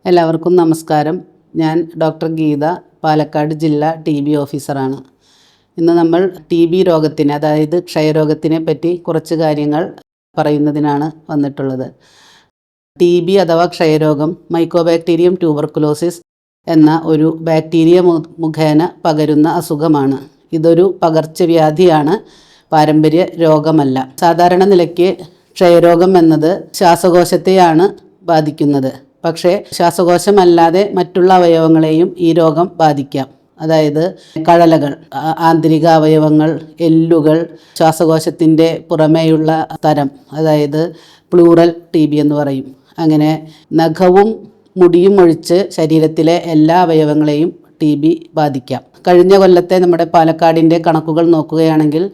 എല്ലാവർക്കും നമസ്കാരം. ഞാൻ ഡോക്ടർ ഗീത, പാലക്കാട് ജില്ലാ TB ഓഫീസറാണ്. ഇന്ന് നമ്മൾ TB രോഗത്തിനെ, അതായത് ക്ഷയരോഗത്തിനെ പറ്റി കുറച്ച് കാര്യങ്ങൾ പറയുന്നതിനാണ് വന്നിട്ടുള്ളത്. TB അഥവാ ക്ഷയരോഗം മൈക്കോബാക്ടീരിയം ട്യൂബർകുലോസിസ് എന്ന ഒരു ബാക്ടീരിയ മുഖേന പകരുന്ന അസുഖമാണ്. ഇതൊരു പകർച്ചവ്യാധിയാണ്, പാരമ്പര്യ രോഗമല്ല. സാധാരണ നിലയ്ക്ക് ക്ഷയരോഗം എന്നത് ശ്വാസകോശത്തെയാണ് ബാധിക്കുന്നത്. പക്ഷേ ശ്വാസകോശമല്ലാതെ മറ്റുള്ള അവയവങ്ങളെയും ഈ രോഗം ബാധിക്കാം. അതായത് കഴലകൾ, ആന്തരിക അവയവങ്ങൾ, എല്ലുകൾ, ശ്വാസകോശത്തിൻ്റെ പുറമേയുള്ള തരം, അതായത് പ്ലൂറൽ TB എന്ന് പറയും. അങ്ങനെ നഖവും മുടിയും ഒഴിച്ച് ശരീരത്തിലെ എല്ലാ അവയവങ്ങളെയും TB ബാധിക്കാം. കഴിഞ്ഞ കൊല്ലത്തെ നമ്മുടെ പാലക്കാടിൻ്റെ കണക്കുകൾ നോക്കുകയാണെങ്കിൽ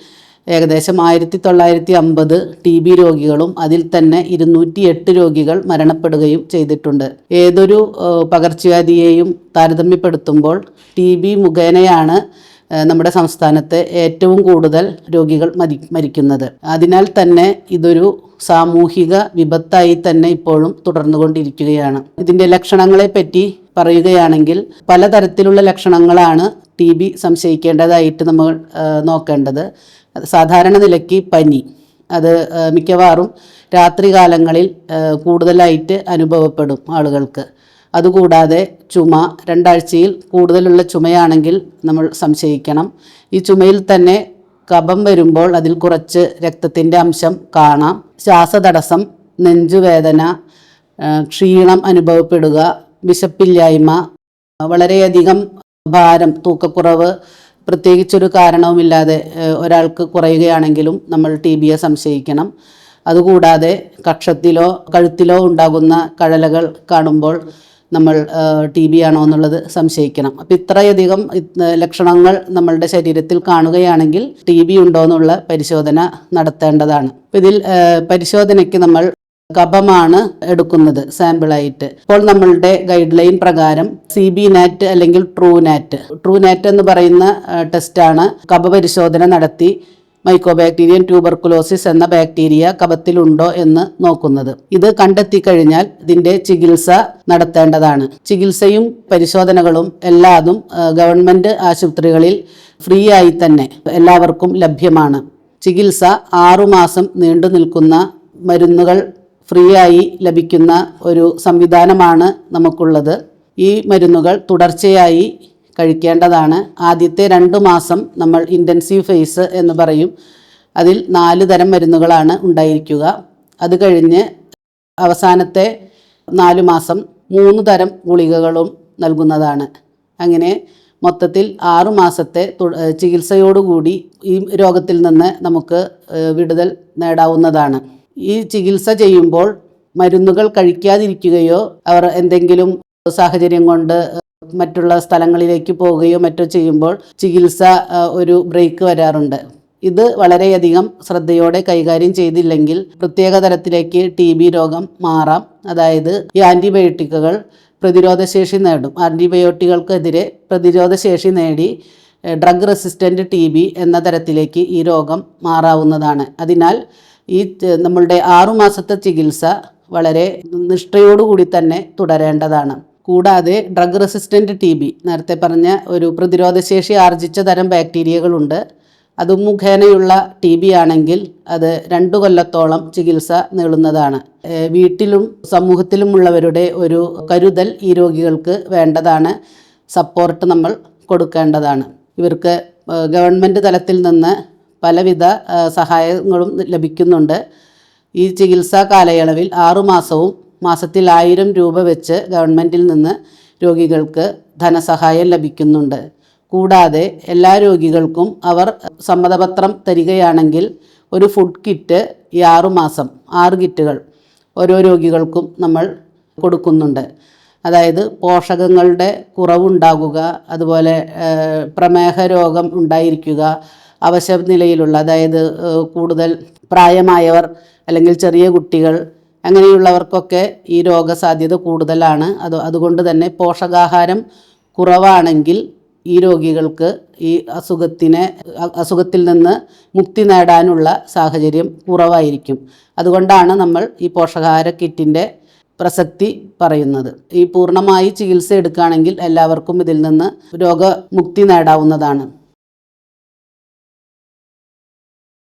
ഏകദേശം 1950 TB രോഗികളും അതിൽ തന്നെ 208 രോഗികൾ മരണപ്പെടുകയും ചെയ്തിട്ടുണ്ട്. ഏതൊരു പകർച്ചവ്യാധിയെയും താരതമ്യപ്പെടുത്തുമ്പോൾ TB മുഖേനയാണ് നമ്മുടെ സംസ്ഥാനത്ത് ഏറ്റവും കൂടുതൽ രോഗികൾ മരിക്കുന്നത്. അതിനാൽ തന്നെ ഇതൊരു സാമൂഹിക വിപത്തായി തന്നെ ഇപ്പോഴും തുടർന്നുകൊണ്ടിരിക്കുകയാണ്. ഇതിൻ്റെ ലക്ഷണങ്ങളെ പറ്റി പറയുകയാണെങ്കിൽ പലതരത്തിലുള്ള ലക്ഷണങ്ങളാണ് TB സംശയിക്കേണ്ടതായിട്ട് നമ്മൾ നോക്കേണ്ടത്. സാധാരണ നിലയ്ക്ക് പനി, അത് മിക്കവാറും രാത്രികാലങ്ങളിൽ കൂടുതലായിട്ട് അനുഭവപ്പെടും ആളുകൾക്ക്. അതുകൂടാതെ ചുമ, 2 ആഴ്ചയിൽ കൂടുതലുള്ള ചുമയാണെങ്കിൽ നമ്മൾ സംശയിക്കണം. ഈ ചുമയിൽ തന്നെ കഫം വരുമ്പോൾ അതിൽ കുറച്ച് രക്തത്തിൻ്റെ അംശം കാണാം. ശ്വാസതടസ്സം, നെഞ്ചുവേദന, ക്ഷീണം അനുഭവപ്പെടുക, വിശപ്പില്ലായ്മ, വളരെയധികം ഭാരം, തൂക്കക്കുറവ് പ്രത്യേകിച്ചൊരു കാരണവുമില്ലാതെ ഒരാൾക്ക് കുറയുകയാണെങ്കിലും നമ്മൾ TBയെ സംശയിക്കണം. അതുകൂടാതെ കക്ഷത്തിലോ കഴുത്തിലോ ഉണ്ടാകുന്ന കഴലകൾ കാണുമ്പോൾ നമ്മൾ TB ആണോ എന്നുള്ളത് സംശയിക്കണം. അപ്പം ഇത്രയധികം ലക്ഷണങ്ങൾ നമ്മളുടെ ശരീരത്തിൽ കാണുകയാണെങ്കിൽ TB ഉണ്ടോ എന്നുള്ള പരിശോധന നടത്തേണ്ടതാണ്. ഇതിൽ പരിശോധനയ്ക്ക് നമ്മൾ കഫമാണ് എടുക്കുന്നത് സാമ്പിളായിട്ട്. ഇപ്പോൾ നമ്മളുടെ ഗൈഡ് ലൈൻ പ്രകാരം CB-NAT അല്ലെങ്കിൽ ട്രൂനാറ്റ് എന്ന് പറയുന്ന ടെസ്റ്റാണ് കഫ പരിശോധന നടത്തി മൈക്കോബാക്ടീരിയം ട്യൂബർകുലോസിസ് എന്ന ബാക്ടീരിയ കഫത്തിലുണ്ടോ എന്ന് നോക്കുന്നത്. ഇത് കണ്ടെത്തി കഴിഞ്ഞാൽ ഇതിൻ്റെ ചികിത്സ നടത്തേണ്ടതാണ്. ചികിത്സയും പരിശോധനകളും എല്ലാതും ഗവൺമെൻറ് ആശുപത്രികളിൽ ഫ്രീ ആയി തന്നെ എല്ലാവർക്കും ലഭ്യമാണ്. ചികിത്സ 6 മാസം നീണ്ടു നിൽക്കുന്ന, മരുന്നുകൾ ഫ്രീ ആയി ലഭിക്കുന്ന ഒരു സംവിധാനമാണ് നമുക്കുള്ളത്. ഈ മരുന്നുകൾ തുടർച്ചയായി കഴിക്കേണ്ടതാണ്. ആദ്യത്തെ 2 മാസം നമ്മൾ ഇൻറ്റൻസീവ് ഫേസ് എന്ന് പറയും. അതിൽ 4 തരം മരുന്നുകളാണ് ഉണ്ടായിരിക്കുക. അത് കഴിഞ്ഞ് അവസാനത്തെ 4 മാസം 3 തരം ഗുളികകളും നൽകുന്നതാണ്. അങ്ങനെ മൊത്തത്തിൽ 6 മാസത്തെ ചികിത്സയോടുകൂടി ഈ രോഗത്തിൽ നിന്ന് നമുക്ക് വിടുതൽ നേടാവുന്നതാണ്. ഈ ചികിത്സ ചെയ്യുമ്പോൾ മരുന്നുകൾ കഴിക്കാതിരിക്കുകയോ അവർ എന്തെങ്കിലും സാഹചര്യം കൊണ്ട് മറ്റുള്ള സ്ഥലങ്ങളിലേക്ക് പോവുകയോ മറ്റോ ചെയ്യുമ്പോൾ ചികിത്സ ഒരു ബ്രേക്ക് വരാറുണ്ട്. ഇത് വളരെയധികം ശ്രദ്ധയോടെ കൈകാര്യം ചെയ്തില്ലെങ്കിൽ പ്രത്യേക തരത്തിലേക്ക് TB രോഗം മാറാം. അതായത് ഈ ആൻറ്റിബയോട്ടിക്കുകൾ പ്രതിരോധശേഷി നേടും. ആൻറ്റിബയോട്ടിക്കുകൾക്കെതിരെ പ്രതിരോധശേഷി നേടി ഡ്രഗ് റെസിസ്റ്റൻ്റ് TB എന്ന തരത്തിലേക്ക് ഈ രോഗം മാറാവുന്നതാണ്. അതിനാൽ ഈ നമ്മളുടെ 6 മാസത്തെ ചികിത്സ വളരെ നിഷ്ഠയോടുകൂടി തന്നെ തുടരേണ്ടതാണ്. കൂടാതെ ഡ്രഗ് റെസിസ്റ്റൻ്റ് TB, നേരത്തെ പറഞ്ഞ ഒരു പ്രതിരോധശേഷി ആർജിച്ച തരം ബാക്ടീരിയകളുണ്ട്. അത് മുഖേനയുള്ള TB ആണെങ്കിൽ അത് 2 കൊല്ലത്തോളം ചികിത്സ നീളുന്നതാണ്. വീട്ടിലും സമൂഹത്തിലുമുള്ളവരുടെ ഒരു കരുതൽ ഈ രോഗികൾക്ക് വേണ്ടതാണ്. സപ്പോർട്ട് നമ്മൾ കൊടുക്കേണ്ടതാണ്. ഇവർക്ക് ഗവൺമെൻറ് തലത്തിൽ നിന്ന് പലവിധ സഹായങ്ങളും ലഭിക്കുന്നുണ്ട്. ഈ ചികിത്സാ കാലയളവിൽ 6 മാസവും മാസത്തിൽ 1000 രൂപ വെച്ച് ഗവൺമെൻറ്റിൽ നിന്ന് രോഗികൾക്ക് ധനസഹായം ലഭിക്കുന്നുണ്ട്. കൂടാതെ എല്ലാ രോഗികൾക്കും അവർ സമ്മതപത്രം തരികയാണെങ്കിൽ ഒരു ഫുഡ് കിറ്റ് ഈ 6 മാസം 6 കിറ്റുകൾ ഓരോ രോഗികൾക്കും നമ്മൾ കൊടുക്കുന്നുണ്ട്. അതായത് പോഷകങ്ങളുടെ കുറവുണ്ടാകുക, അതുപോലെ പ്രമേഹ രോഗം ഉണ്ടായിരിക്കുക, അവശനിലയിലുള്ള, അതായത് കൂടുതൽ പ്രായമായവർ അല്ലെങ്കിൽ ചെറിയ കുട്ടികൾ, അങ്ങനെയുള്ളവർക്കൊക്കെ ഈ രോഗസാധ്യത കൂടുതലാണ്. അതുകൊണ്ട് തന്നെ പോഷകാഹാരം കുറവാണെങ്കിൽ ഈ രോഗികൾക്ക് ഈ അസുഖത്തിൽ നിന്ന് മുക്തി നേടാനുള്ള സാഹചര്യം കുറവായിരിക്കും. അതുകൊണ്ടാണ് നമ്മൾ ഈ പോഷകാഹാര കിറ്റിൻ്റെ പ്രസക്തി പറയുന്നത്. ഈ പൂർണ്ണമായി ചികിത്സ എടുക്കുകയാണെങ്കിൽ എല്ലാവർക്കും ഇതിൽ നിന്ന് രോഗമുക്തി നേടാവുന്നതാണ്.